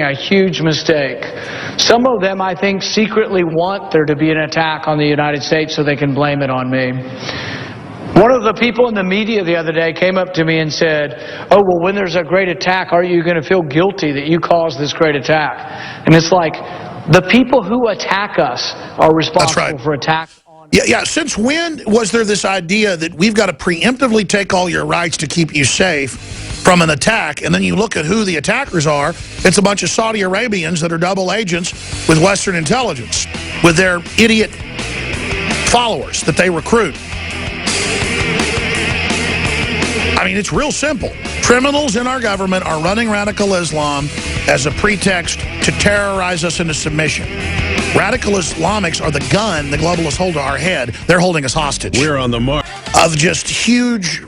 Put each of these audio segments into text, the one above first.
a huge mistake. Some of them, I think, secretly want there to be an attack on the United States so they can blame it on me. One of the people in the media the other day came up to me and said, oh, well, when there's a great attack, are you going to feel guilty that you caused this great attack? And it's like, the people who attack us are responsible for attacks. Yeah. Since when was there this idea that we've got to preemptively take all your rights to keep you safe from an attack, and then you look at who the attackers are, it's a bunch of Saudi Arabians that are double agents with Western intelligence, with their idiot followers that they recruit. I mean, it's real simple. Criminals in our government are running radical Islam as a pretext to terrorize us into submission. Radical Islamics are the gun the globalists hold to our head. They're holding us hostage. We're on the mark of just huge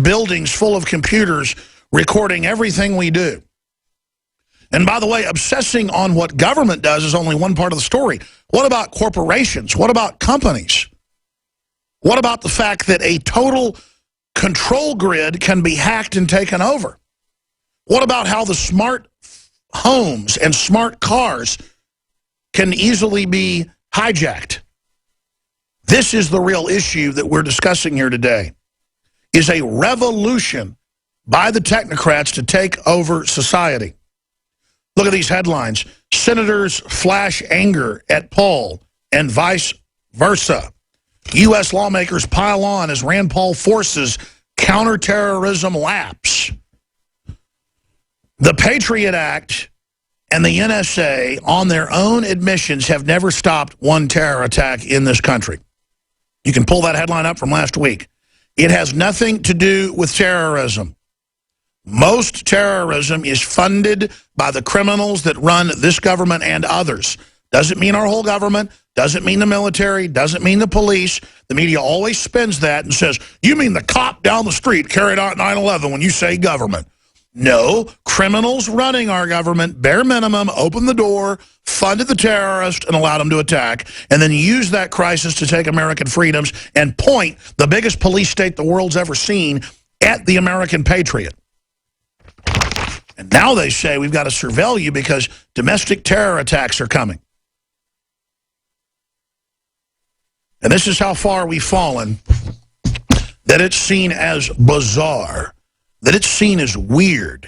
buildings full of computers recording everything we do. And by the way, obsessing on what government does is only one part of the story. What about corporations? What about companies? What about the fact that a total control grid can be hacked and taken over? What about how the smart homes and smart cars can easily be hijacked? This is the real issue that we're discussing here today, is a revolution by the technocrats to take over society. Look at these headlines. Senators flash anger at Paul and vice versa. U.S. lawmakers pile on as Rand Paul forces counterterrorism lapse. The Patriot Act and the NSA, on their own admissions, have never stopped one terror attack in this country. You can pull that headline up from last week. It has nothing to do with terrorism. Most terrorism is funded by the criminals that run this government and others. Doesn't mean our whole government, doesn't mean the military, doesn't mean the police. The media always spins that and says, you mean the cop down the street carried out 9/11 when you say government. No, criminals running our government, bare minimum, opened the door, funded the terrorists, and allowed them to attack, and then use that crisis to take American freedoms and point the biggest police state the world's ever seen at the American patriot. And now they say we've got to surveil you because domestic terror attacks are coming. And this is how far we've fallen, that it's seen as bizarre, that it's seen as weird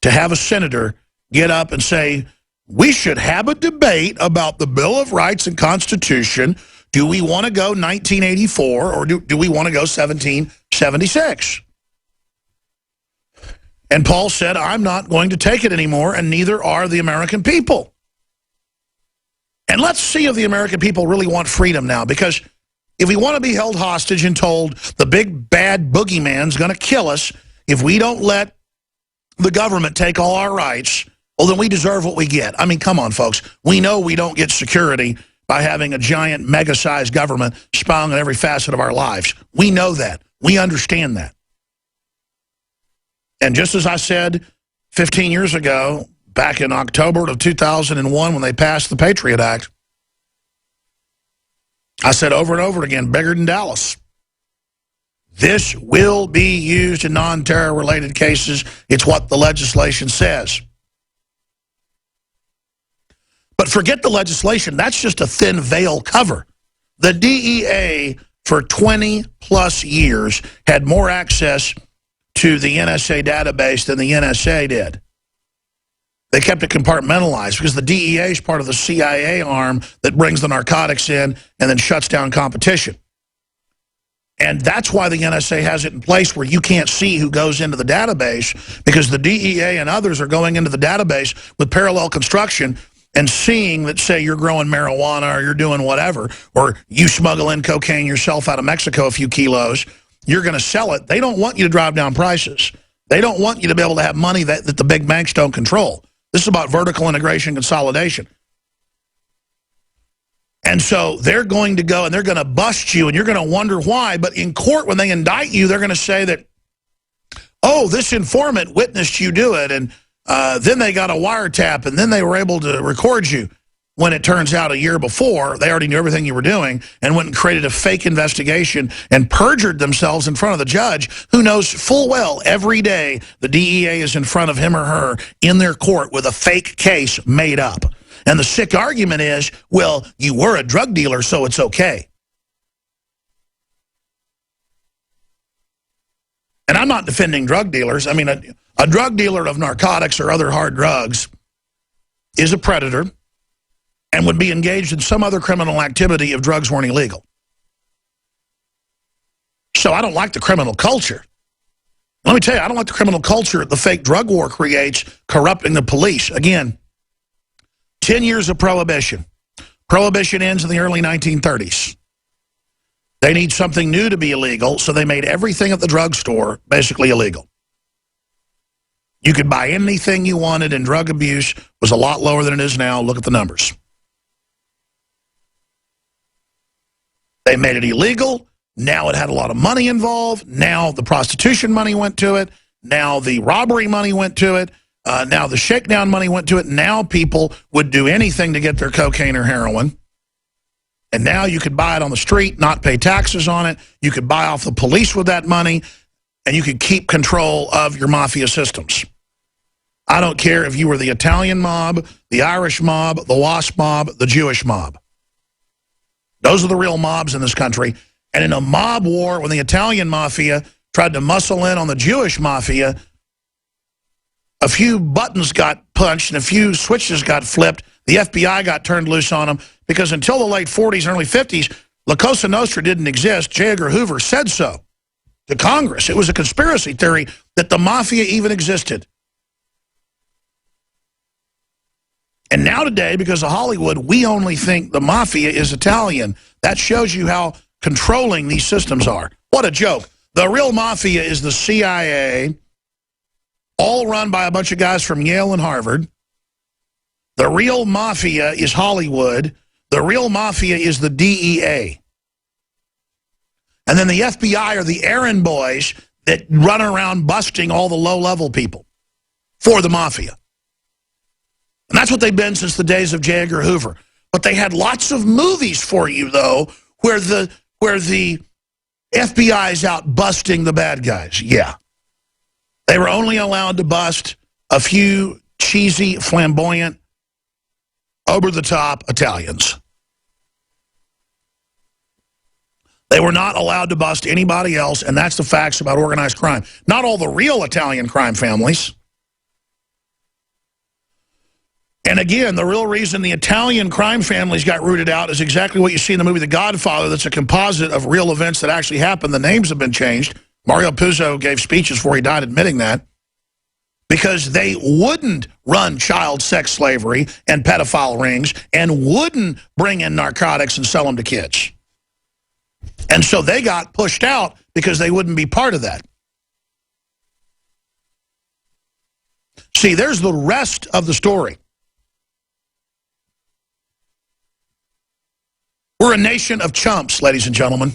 to have a senator get up and say, we should have a debate about the Bill of Rights and Constitution. Do we want to go 1984 or do we want to go 1776? And Paul said, I'm not going to take it anymore, and neither are the American people. And let's see if the American people really want freedom now, because if we want to be held hostage and told the big bad boogeyman's going to kill us if we don't let the government take all our rights, well, then we deserve what we get. I mean, come on, folks. We know we don't get security by having a giant, mega-sized government spying on every facet of our lives. We know that. We understand that. And just as I said 15 years ago, back in October of 2001 when they passed the Patriot Act, I said over and over again, bigger than Dallas. This will be used in non-terror related cases. It's what the legislation says. But forget the legislation. That's just a thin veil cover. The DEA for 20-plus years had more access to the NSA database than the NSA did. They kept it compartmentalized because the DEA is part of the CIA arm that brings the narcotics in and then shuts down competition. And that's why the NSA has it in place where you can't see who goes into the database, because the DEA and others are going into the database with parallel construction and seeing that, say, you're growing marijuana or you're doing whatever, or you smuggle in cocaine yourself out of Mexico a few kilos, you're going to sell it. They don't want you to drive down prices. They don't want you to be able to have money that the big banks don't control. This is about vertical integration consolidation. And so they're going to go and they're going to bust you and you're going to wonder why. But in court, when they indict you, they're going to say that, oh, this informant witnessed you do it. And then they got a wiretap and then they were able to record you. when it turns out a year before they already knew everything you were doing and went and created a fake investigation and perjured themselves in front of the judge who knows full well every day the DEA is in front of him or her in their court with a fake case made up. And the sick argument is, well, you were a drug dealer, so it's okay. And I'm not defending drug dealers. I mean, a drug dealer of narcotics or other hard drugs is a predator and would be engaged in some other criminal activity if drugs weren't illegal. So I don't like the criminal culture. Let me tell you, I don't like the criminal culture the fake drug war creates, corrupting the police. Again, 10 years of prohibition. Prohibition ends in the early 1930s. They need something new to be illegal, so they made everything at the drugstore basically illegal. You could buy anything you wanted, and drug abuse was a lot lower than it is now. Look at the numbers. They made it illegal. Now it had a lot of money involved. Now the prostitution money went to it. Now the robbery money went to it. Now the shakedown money went to it. Now people would do anything to get their cocaine or heroin. And now you could buy it on the street, not pay taxes on it. You could buy off the police with that money, and you could keep control of your mafia systems. I don't care if you were the Italian mob, the Irish mob, the WASP mob, the Jewish mob. Those are the real mobs in this country. And in a mob war, when the Italian mafia tried to muscle in on the Jewish mafia, a few buttons got punched and a few switches got flipped. The FBI got turned loose on them because until the late 40s and early 50s, La Cosa Nostra didn't exist. J. Edgar Hoover said so to Congress. It was a conspiracy theory that the mafia even existed. And now today, because of Hollywood, we only think the mafia is Italian. That shows you how controlling these systems are. What a joke. The real mafia is the CIA, all run by a bunch of guys from Yale and Harvard. The real mafia is Hollywood. The real mafia is the DEA. And then the FBI are the errand boys that run around busting all the low-level people for the mafia. And that's what they've been since the days of J. Edgar Hoover. But they had lots of movies for you, though, where the FBI is out busting the bad guys. Yeah. They were only allowed to bust a few cheesy, flamboyant, over-the-top Italians. They were not allowed to bust anybody else, and that's the facts about organized crime. Not all the real Italian crime families. And again, the real reason the Italian crime families got rooted out is exactly what you see in the movie The Godfather. That's a composite of real events that actually happened. The names have been changed. Mario Puzo gave speeches before he died admitting that. Because they wouldn't run child sex slavery and pedophile rings and wouldn't bring in narcotics and sell them to kids. And so they got pushed out because they wouldn't be part of that. See, there's the rest of the story. We're a nation of chumps, ladies and gentlemen.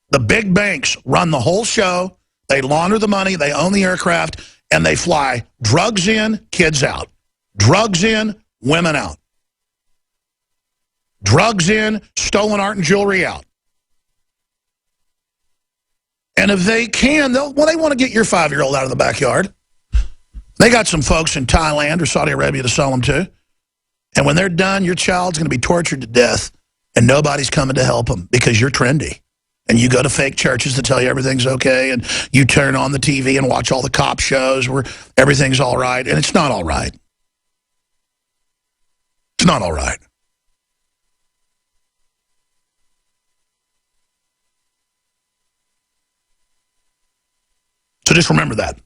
The big banks run the whole show. They launder the money, they own the aircraft, and they fly drugs in, kids out. Drugs in, women out. Drugs in, stolen art and jewelry out. And if they can, they want to get your 5-year-old out of the backyard. They got some folks in Thailand or Saudi Arabia to sell them to. And when they're done, your child's going to be tortured to death, and nobody's coming to help them because you're trendy. And you go to fake churches to tell you everything's okay, and you turn on the TV and watch all the cop shows where everything's all right, and it's not all right. It's not all right. So just remember that.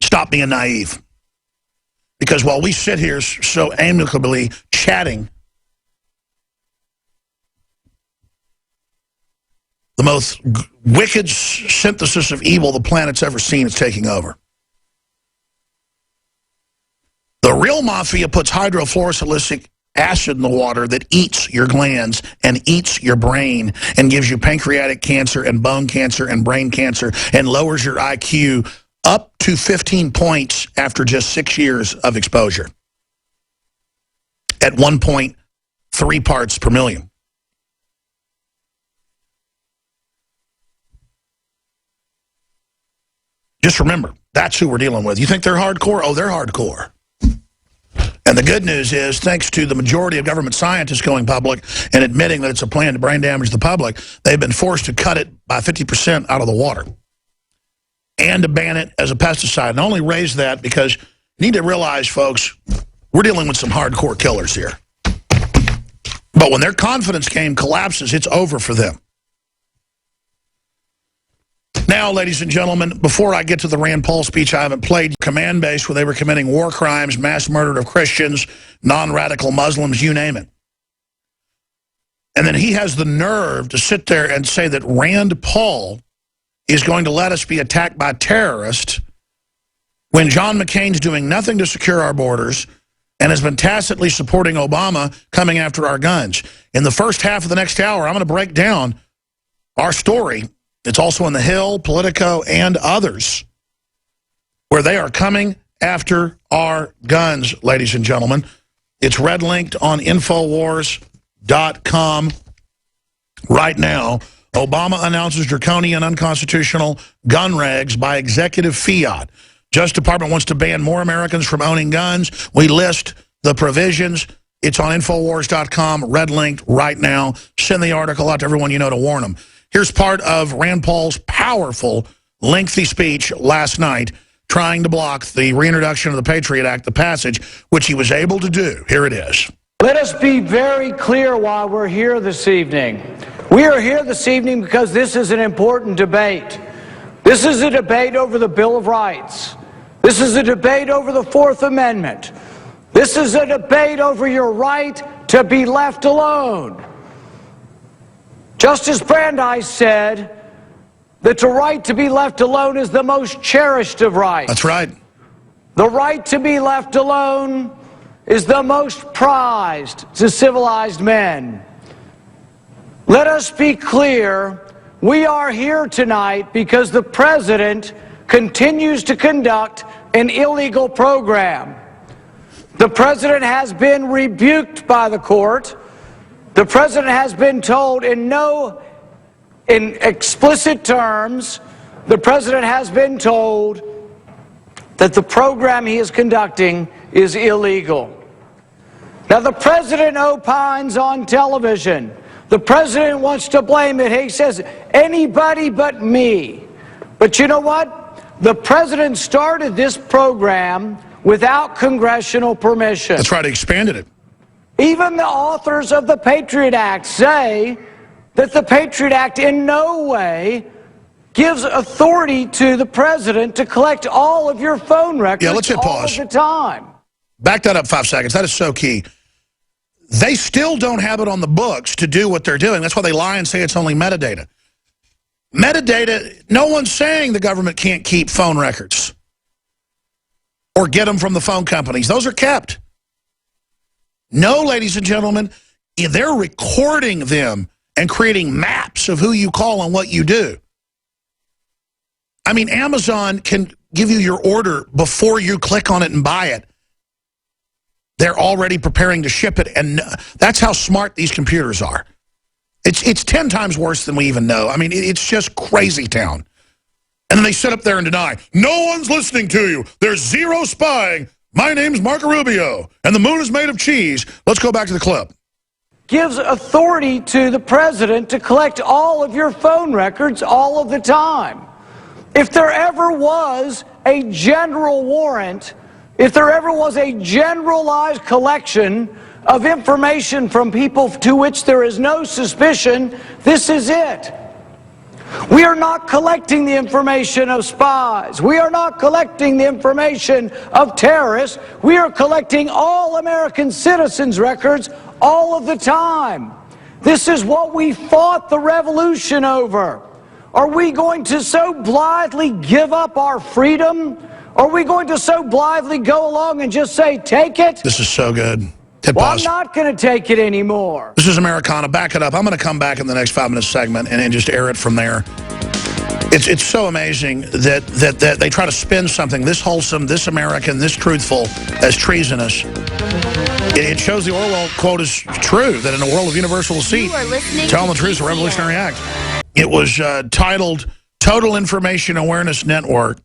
Stop being naive. Because while we sit here so amicably chatting, the most wicked synthesis of evil the planet's ever seen is taking over. The real mafia puts hydrofluorosilicic acid in the water that eats your glands and eats your brain and gives you pancreatic cancer and bone cancer and brain cancer and lowers your IQ up to 15 points after just 6 years of exposure at 1.3 parts per million. Just remember, that's who we're dealing with. You think they're hardcore? Oh, they're hardcore. And the good news is, thanks to the majority of government scientists going public and admitting that it's a plan to brain damage the public, they've been forced to cut it by 50% out of the water and to ban it as a pesticide. And I only raise that because you need to realize, folks, we're dealing with some hardcore killers here. But when their confidence game collapses, it's over for them. Now, ladies and gentlemen, before I get to the Rand Paul speech, I haven't played command base where they were committing war crimes, mass murder of Christians, non-radical Muslims, you name it. And then he has the nerve to sit there and say that Rand Paul is going to let us be attacked by terrorists when John McCain's doing nothing to secure our borders and has been tacitly supporting Obama coming after our guns. In the first half of the next hour, I'm going to break down our story. It's also in The Hill, Politico, and others, where they are coming after our guns, ladies and gentlemen. It's red linked on Infowars.com right now. Obama announces draconian unconstitutional gun regs by executive fiat. Justice Department wants to ban more Americans from owning guns. We list the provisions. It's on Infowars.com, red linked right now. Send the article out to everyone you know to warn them. Here's part of Rand Paul's powerful, lengthy speech last night trying to block the reintroduction of the Patriot Act, the passage, which he was able to do. Here it is. Let us be very clear why we're here this evening. We are here this evening because this is an important debate. This is a debate over the Bill of Rights. This is a debate over the Fourth Amendment. This is a debate over your right to be left alone. Justice Brandeis said that the right to be left alone is the most cherished of rights. That's right. The right to be left alone is the most prized to civilized men. Let us be clear, we are here tonight because the president continues to conduct an illegal program. The president has been rebuked by the court. The president has been told in explicit terms, the president has been told that the program he is conducting is illegal. Now, the president opines on television. The president wants to blame it. He says, anybody but me. But you know what? The president started this program without congressional permission. That's right, he expanded it. Even the authors of the Patriot Act say that the Patriot Act in no way gives authority to the president to collect all of your phone records let's hit pause. all of the time. Back that up 5 seconds. That is so key. They still don't have it on the books to do what they're doing. That's why they lie and say it's only metadata. Metadata, no one's saying the government can't keep phone records or get them from the phone companies. Those are kept. No, ladies and gentlemen, they're recording them and creating maps of who you call and what you do. I mean, Amazon can give you your order before you click on it and buy it. They're already preparing to ship it, and that's how smart these computers are. It's 10 times worse than we even know. I mean, it's just crazy town. And then they sit up there and deny, no one's listening to you. There's zero spying. My name's Marco Rubio, and the moon is made of cheese. Let's go back to the clip. Gives authority to the president to collect all of your phone records all of the time. If there ever was a general warrant, if there ever was a generalized collection of information from people to which there is no suspicion, this is it. We are not collecting the information of spies. We are not collecting the information of terrorists. We are collecting all American citizens' records all of the time. This is what we fought the revolution over. Are we going to so blithely give up our freedom? Are we going to so blithely go along and just say, take it? This is so good. Hit Well, pause. I'm not going to take it anymore. This is Americana. Back it up. I'm going to come back in the next 5-minute segment and then just air it from there. It's so amazing that they try to spin something this wholesome, this American, this truthful as treasonous. It shows the Orwell quote is true, that in a world of universal deceit, telling the truth is a revolutionary act. It was titled Total Information Awareness Network.